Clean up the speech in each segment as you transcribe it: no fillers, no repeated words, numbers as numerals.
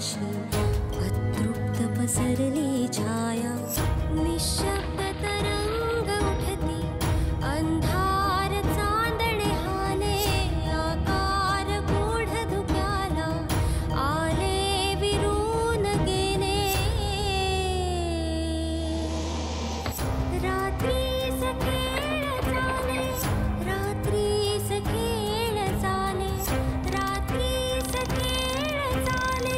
पाशी अतृप्त पसरली छाया निशब्द तरंग उठती अंधार चांदणे हाले आकार गूढ धुक्याला आले विरून गेले रात्रीस खेळ चाले रात्रीस खेळ चाले रात्रीस खेळ चाले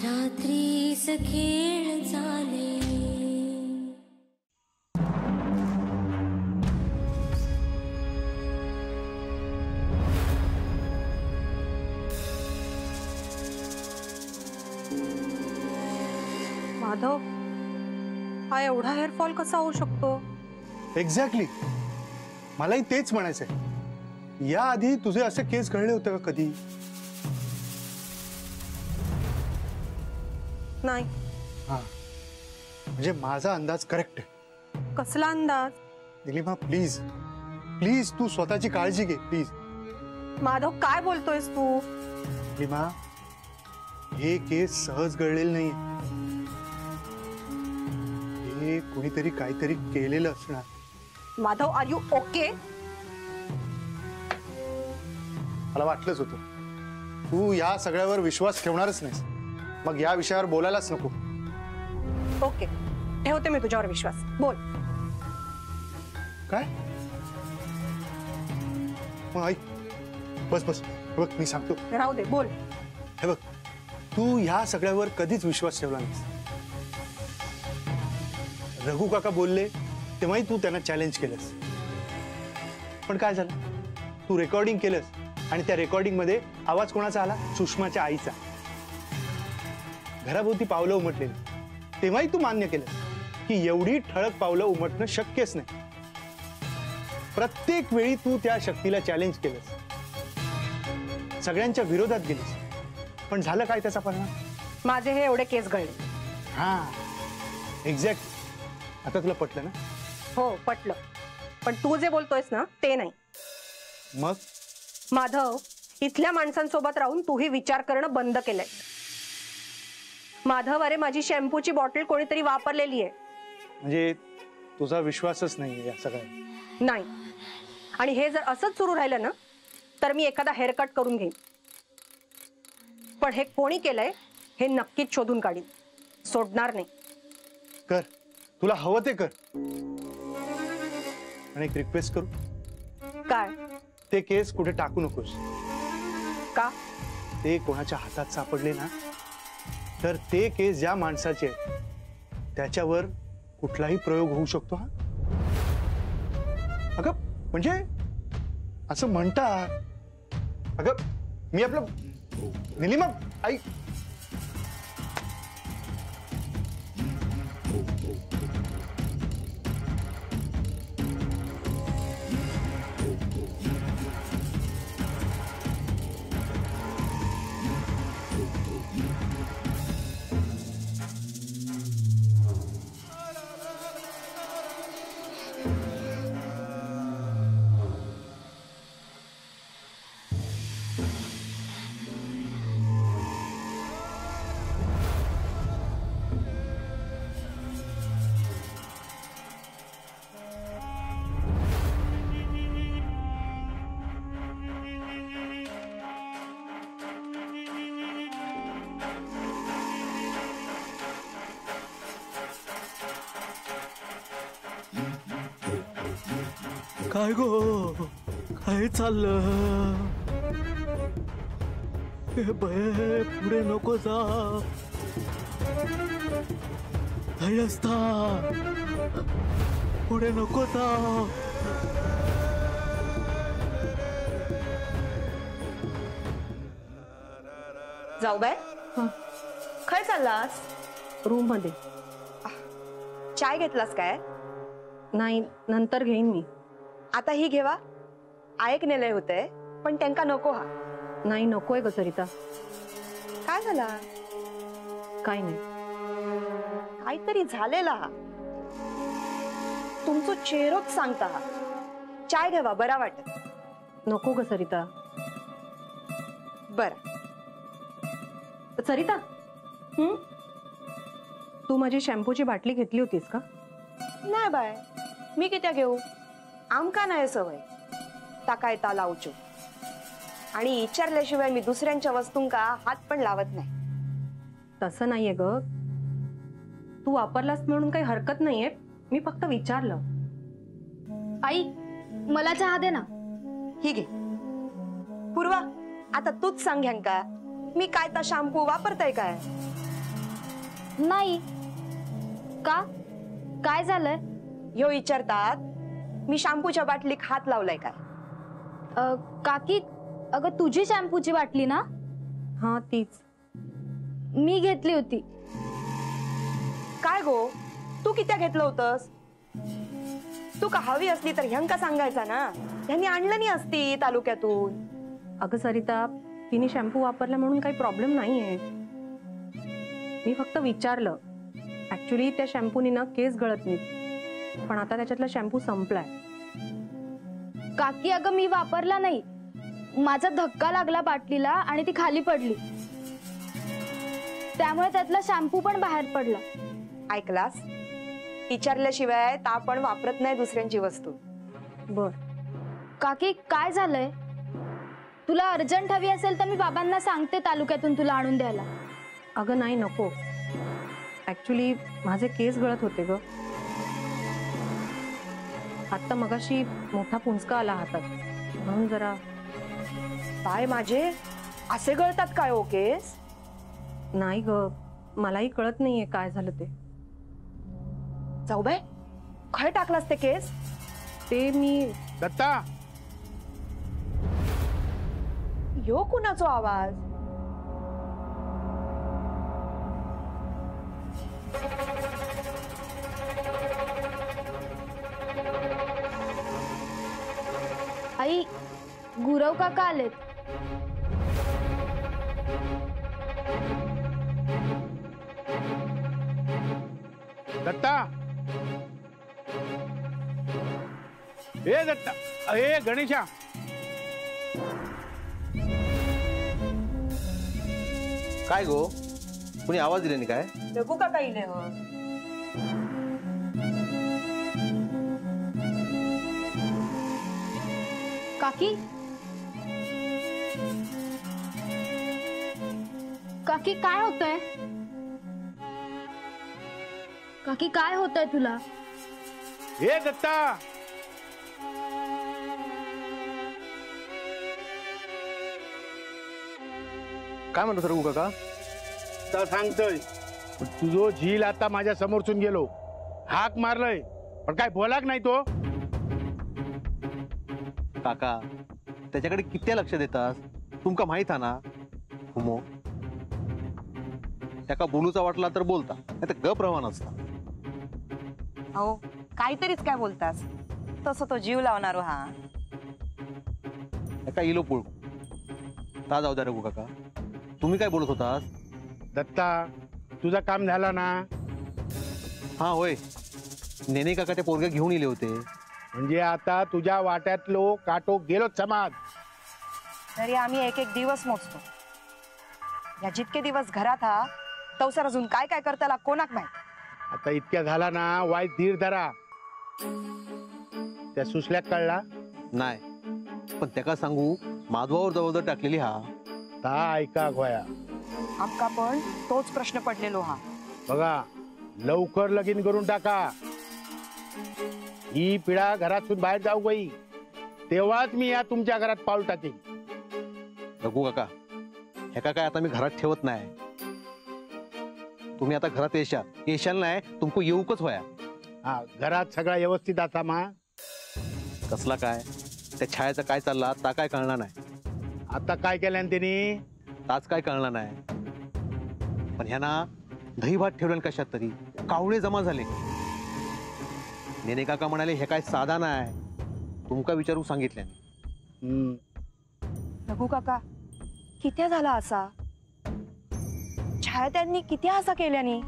रात्रीस खेळ चाले माधव, हा एवढा हेअरफॉल कसा होऊ शकतो? एक्झॅक्टली, मलाही तेच म्हणायचंय. याआधी तुझे असे केस गळले होते का कधी? नाही. हा, म्हणजे माझा अंदाज करेक्ट आहे. कसला अंदाज? निलिमा प्लीज प्लीज तू स्वतःची काळजी घे प्लीज. माधव, काय बोलतोयस तू? निलिमा, हे केस सहज गळलेले नाही. हे कोणीतरी काहीतरी केलेलं असणार. Madhav, are you okay? मला वाटलंच होतं तू या सगळ्यावर विश्वास ठेवणारच नाहीस, मग या विषयावर बोलायलाच नको. ओके, ठेवते मी तुझ्यावर विश्वास. बोल. काय? मग ऐक, बस बस, बघ मी सांगतो. राहू दे, बोल. हे बघ, तू या सगळ्यावर कधीच विश्वास ठेवला नाहीस. रघु काका बोलले तेव्हाही तू त्यांना चॅलेंज केलंस, पण काय झालं? तू रेकॉर्डिंग केलंस आणि त्या रेकॉर्डिंग मध्ये आवाज कोणाचा आला? सुषमाच्या आईचा. घराभोवती पावलं उमटलेली, तेव्हाही तू मान्य केलंस की एवढी ठळक पावलं उमटणं शक्यच नाही. प्रत्येक वेळी तू त्या शक्तीला चॅलेंज केलंस, सगळ्यांच्या विरोधात गेलीस, पण झालं काय त्याचा परिणाम? माझे हे एवढे केस गळले. हा, एक्झॅक्ट. आता तुला पटलं ना? हो, पटलं. पण तू जे बोलतोयस ना ते नाही. मग? माधव, इथल्या माणसांसोबत राहून तूही विचार करणं बंद केलंय. माधव, अरे माझी शॅम्पूची बॉटल कोणीतरी वापरलेली आहे. म्हणजे तुझा विश्वासच नाहीये या सगळ्यात? नाही. आणि हे जर असंच सुरू राहिलं ना तर मी एखादा हेअरकट करून घेईन. पण हे कोणी केलंय हे नक्कीच शोधून काढीन, सोडणार नाही. कर, तुला हवं ते कर. आणि एक रिक्वेस्ट करू? काय? ते केस कुठे टाकू नकोस. का? ते कोणाच्या हातात सापडले ना तर ते केस ज्या माणसाचे त्याच्यावर कुठलाही प्रयोग होऊ शकतो. हा अगं, म्हणजे असं म्हणतात. अगं मी आपलं निलिमा आई काय गो, काय चाललं? हे बये, पुढे नको जा. असता पुढे नको जा. जाऊ बाय. खय चाललास? रूम मध्ये. चाय घेतलास काय? नाही, नंतर घेईन मी. आता ही घेवा. आयक नेलंय होते पण त्यांका नको. हा नाही, नकोय ग सरिता. काय झाला? काय नाही. काहीतरी झालेला. हा तुमचं चेहरोच सांगता. हा चाय घेवा, बरा वाटत. नको ग सरिता. बर. सरिता, तू माझी शॅम्पूची बाटली घेतली होतीस का? नाही बाय, मी कित्या घेऊ? आमका नाही सवय ताकायता लावचो, आणि विचारल्याशिवाय मी दुसऱ्यांच्या वस्तूंका हात पण लावत नाही. तसं नाहीये ग, तू वापरलास म्हणून काही हरकत नाहीये, मी फक्त विचारलं. आई, मला चहा दे ना. ही घे. पूर्वा, आता तूच सांग ह्यांका, मी काय ता शॅम्पू वापरताय काय? नाही. का? काय झालंय? ह्यो विचारतात मी शॅम्पूच्या बाटलीक हात लावलाय काय? काकी, अगं तुझी शॅम्पूची बाटली ना? हा तीच. मी घेतली होती. काय गो, तू कित्या घेतलं होतंस? तू का हवी असली तर ह्यांका सांगायचा ना, ह्यांनी आणलं नाही असती तालुक्यातून. अगं सरिता, तिने शॅम्पू वापरला म्हणून काही प्रॉब्लेम नाहीये, मी फक्त विचारलं. ऍक्च्युली त्या शॅम्पूनी ना केस गळत नाहीत, पण आता त्याच्यातला शॅम्पू संपलाय. काकी, अगं मी वापरला नाही, माझा धक्का लागला बाटलीला आणि ती खाली पडली, त्यामुळे त्यातला शॅम्पू पण बाहेर पडला. ऐकलास? विचारल्याशिवाय ता पण वापरत नाही दुसऱ्यांची वस्तू. बर. काकी, काय झालंय? तुला अर्जंट हवी असेल तर मी बाबांना सांगते तालुक्यातून तुला आणून द्यायला. अगं नाही, नको. ऍक्च्युली माझे केस गळत होते ग. आत्ता मगाशी मोठा पुंजका आला हातात, म्हणून जरा. काय माझे असे गळतात काय हो केस? नाही ग, मलाही कळत नाहीये काय झालं ते. जाऊ बाय, खय टाकलास ते केस? ते मी. दत्ता, यो कुणाचो आवाज? आई, गुरव काका आलेत. दत्ता, ए दत्ता, ए गणेशा. काय गो, कुणी आवाज दिले नाही काय? रघु काका इले हो. काकी, काकी काय होतंय? काकी काय होतंय तुला? ए दत्ता, काय म्हणतो रघु काका? तर सांगतोय, तुझो झील आता माझ्या समोरसून गेलो, हाक मारलंय, पण काय बोलाक नाही तो. काका, त्याच्याकडे किती लक्ष देतास? तुमका माहित आहे ना हुमो, त्याका बोलूचा वाटला तर बोलता, नाही तर गप रवा नसता. हो, काहीतरीच काय बोलतास, तसं तो जीव लावणार हा. त्याका इलो पोळ ता जाऊ द्या रघु काका. तुम्ही काय बोलत होतास? दत्ता, तुझं काम झाला ना? हा होय, नेने काका ते पोरगे घेऊन इले होते. म्हणजे आता तुझ्या वाट्यातलो काटो गेलो समाज. तरी आम्ही एक एक दिवस मोजतो. या जितके दिवस घरात हा तवसर अजून काय काय करताला कोणाक माहित. आता इतक्या झाला ना, वाईट धीर धरा. त्या सुसल्याक कळला नाही, पण त्याका सांगू, माधवावर जवळ टाकलेली हा. ता ऐका गोया, आमका पण तोच प्रश्न पडलेलो हा. बघा, लवकर लगीन करून टाका. ही पिढा घरातून बाहेर जाऊ गई, तेव्हाच मी या तुमच्या घरात पाऊल टाकेन. रघु काका, ह्याका काय आता मी घरात ठेवत नाही. तुम्ही आता घरात येशाल नाही, तुमको येऊकच व्हाया. हा, घरात सगळा व्यवस्थित आता मा. कसला काय, त्या छायाचा काय चालला ता काय कळणार नाही. आता काय केलं त्यांनी? ताच काय कळणार नाही. पण ह्याना दही भात ठेवलं कशात तरी, कावळे जमा झाले. नेने काका म्हणाले हे काय साधा नाही, तुमका विचारू सांगितल्याने. रघु काका, किती झाला असा? छाया त्यांनी किती असा केल्यानी?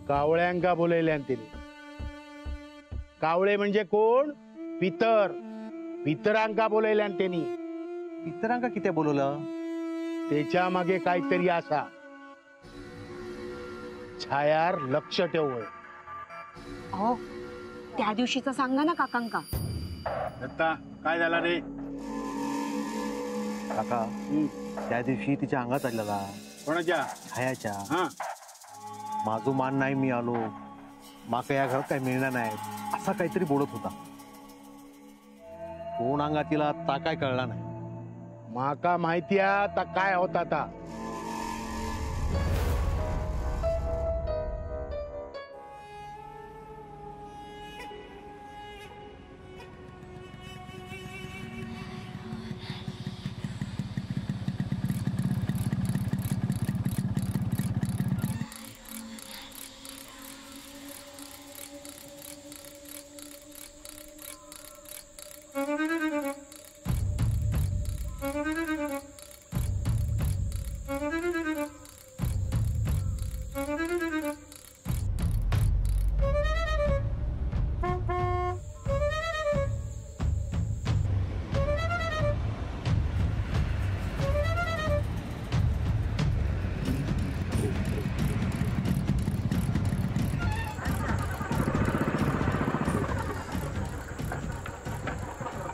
कावळ्यांका बोलवल्या त्यांनी. कावळे म्हणजे कोण? पितर. पितरांका बोलवल्या त्यांनी. इतरांका किती बोलवलं? त्याच्या मागे काहीतरी असा. छायार लक्ष ठेव. अहो त्या दिवशीचा सांगा ना काकांका. दत्ता काय झाला रे? काका त्या दिवशी तिच्या अंगात आलेला कोणाच्या? छायाच्या. हा माझो मान नाही मी आलो, माका या घरात काही मिळणार नाही असा काहीतरी बोलत होता. कोण अंगात तिला ता काय कळला नाही. माका माहिती आता काय होता आता.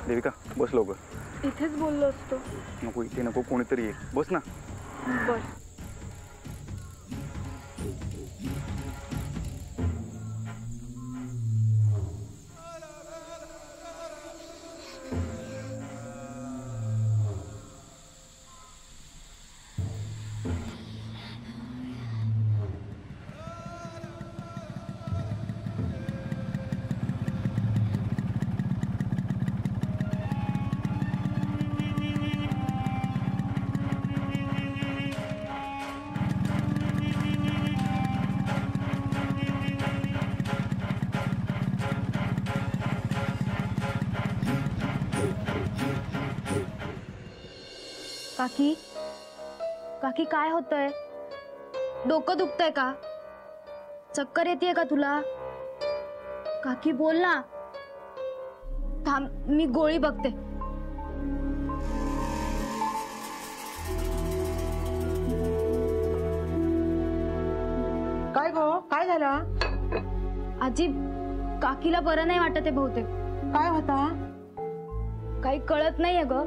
देविका बस लवकर. इथेच बोललो असतो. नको इथे नको, कोणीतरी येईल. बस ना. बस. काकी काकी काय होतंय? डोकं दुखतंय का? चक्कर येतेय का तुला? काकी बोल ना. थांब मी गोळी बघते. काय गो काय झालं? आजी काकीला बरं नाही वाटत आहे बहुतेक. काय होता? काही कळत नाहीये ग.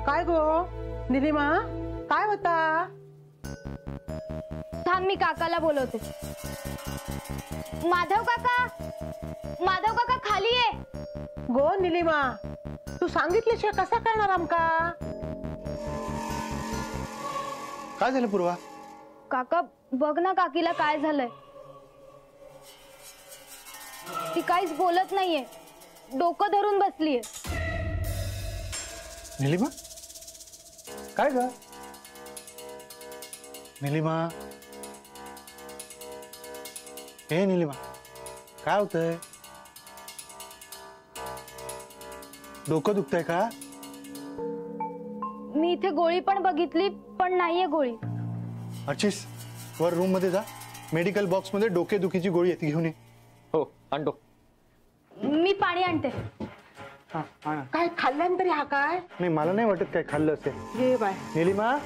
काय गो निलिमा काय होता? थांब मी काकाला बोलवते. माधव काका खाली ये. गो निलिमा तू सांगितल्याशिवाय कसा करणार आमका? काय झालं पूर्वा? काका बघ ना काकीला काय झालंय. ती काहीच बोलत नाहीये, डोकं धरून बसलीये. निलिमा काय ग? निलिमा हे निलिमा काय होतंय? डोकं दुखतंय का? मी इथे गोळी पण बघितली पण नाहीये गोळी. अर्चिस वर रूम मध्ये जा, मेडिकल बॉक्स मध्ये डोकेदुखीची गोळी येते, घेऊन ये. हो आणतो. मी पाणी आणते. काय खाल्ल्यान तरी हा काय? नाही मला नाही वाटत काय खाल्लं असेल. ये बाय निलिमा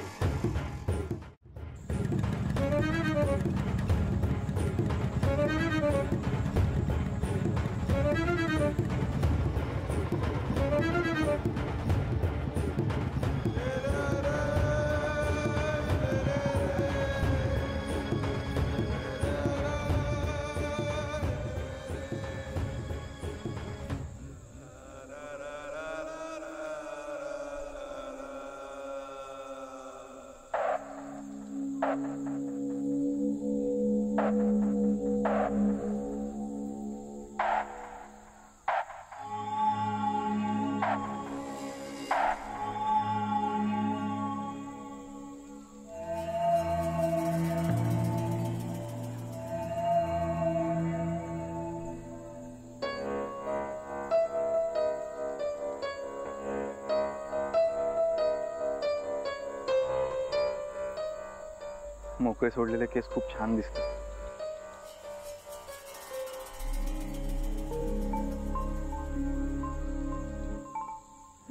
मोकळे सोडलेले केस खूप छान दिसतात.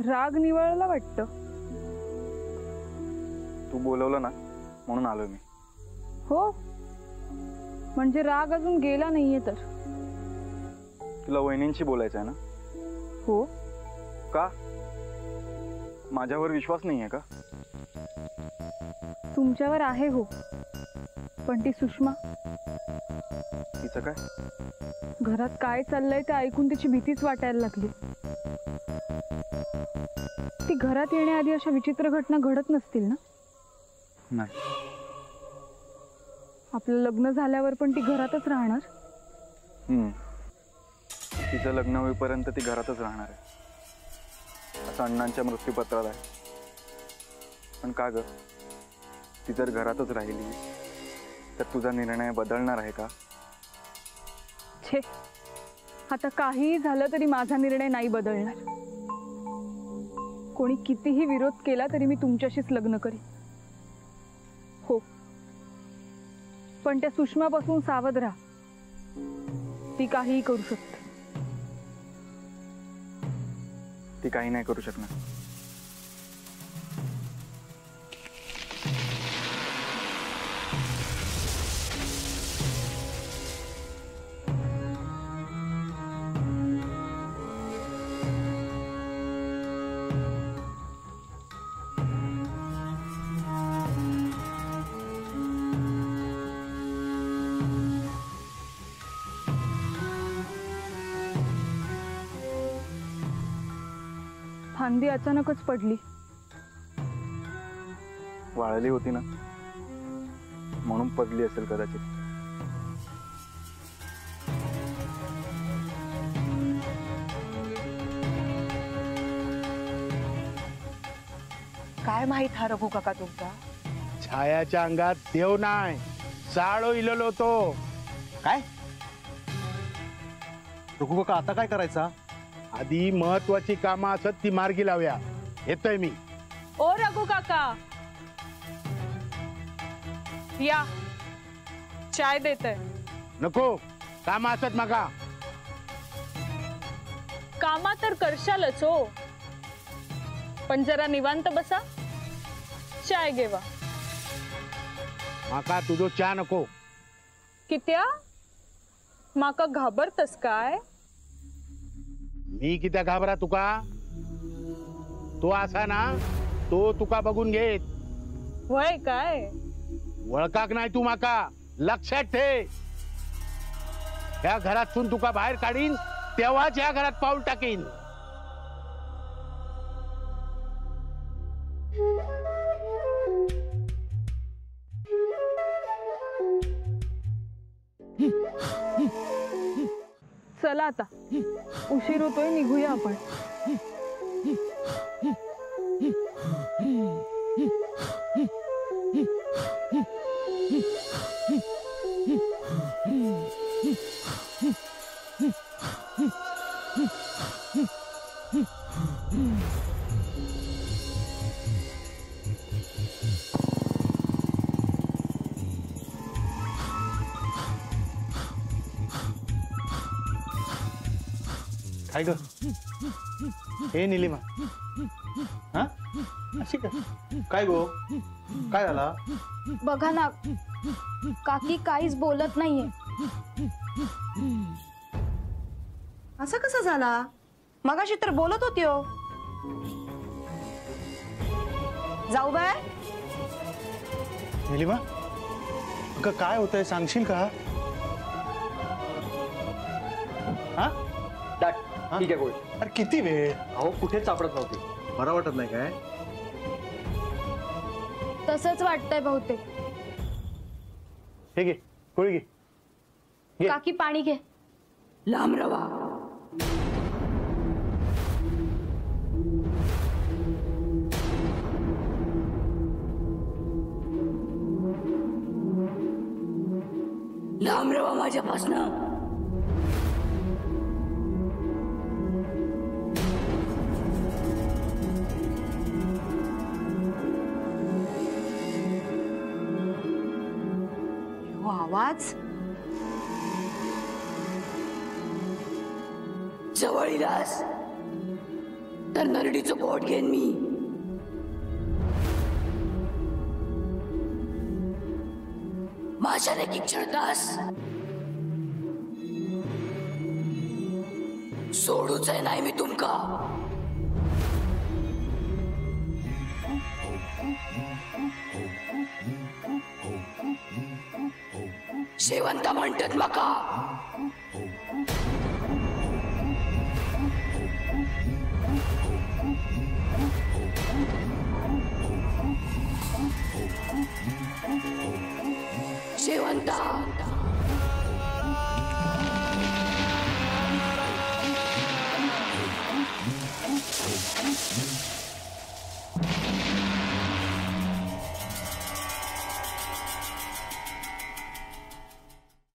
राग निवळला वाटतं. तू बोलवलं ना म्हणून आलोय मी. हो, म्हणजे राग अजून गेला नाहीये तर? तुला वहिनींशी बोलायचं आहे ना? हो. का? माझ्यावर विश्वास नाहीये का? तुमच्यावर आहे हो, पण ती सुषमा, तिचं काय? घरात काय चाललंय ते ऐकून तिची भीतीच वाटायला लागली. ती घरात येण्याआधी अशा विचित्र घटना घडत नसतील ना? नाही. आपलं लग्न झाल्यावर पण ती घरातच राहणार? तिचं लग्न होईपर्यंत ती घरातच राहणार आहे असं अण्णांच्या मृत्यूपत्रात आहे. पण का ग, ती जर घरातच राहिली तर तुझा निर्णय बदलणार आहे का? छे, आता काहीही झालं तरी माझा निर्णय नाही बदलणार. कोणी कितीही विरोध केला तरी मी तुमच्याशीच लग्न करीन. हो, पण त्या सुषमापासून सावध राहा. ती काहीही करू शकते. ती काही नाही करू शकणार. फांदी अचानकच पडली. वाळली होती ना म्हणून पडली असेल कदाचित. काय माहित हा रघु काका तुमचा? छायाच्या अंगात देव नाही, साळो इलेलो तो. काय रघु काका, आता काय करायचा? आधी महत्वाची कामं असत ती मार्गी लावूया. येतोय मी. ओ रघु काका, या, चाय देते. नको, काम असत मागा. कामा तर करशालच हो, पण जरा निवांत बसा, चाय घेवा. माका तुझो चहा नको. कित्या माका घाबरतस काय? मी कित्या घाबरा तुका? तो असा ना, तो तुका बघून घेत. वय काय? वळखाक नाही तू माका, लक्षात ठे. या घरातून तुका बाहेर काढीन तेव्हाच या घरात पाऊल टाकीन. चला आता, उशीर होतोय, निघूया आपण. काय ग? हे निलिमा, हा अशी काय गो, काय झाला? बघा ना, काकी काहीच बोलत नाहीये. असं कसं झाला? मगाशी तर बोलत होती हो. जाऊ बाय. निलिमा, अगं काय होतंय सांगशील का? हा ठीक आहे गोळी. अरे किती वेळ? अहो कुठेच सापडत नव्हती. बरं वाटत नाही काय? तसंच वाटतंय बहुतेक. हे घे, गोळी घे. घे. काकी पाणी घे. लांब रवा. लांब रवा माझ्यापासनं. आवाज जवळ इलास तर नरडीचं पोट घेईन मी. माझ्या लेकीक छळतास? सोडूच आहे नाही मी तुमका. शेवंता म्हणतात माका. शेवंता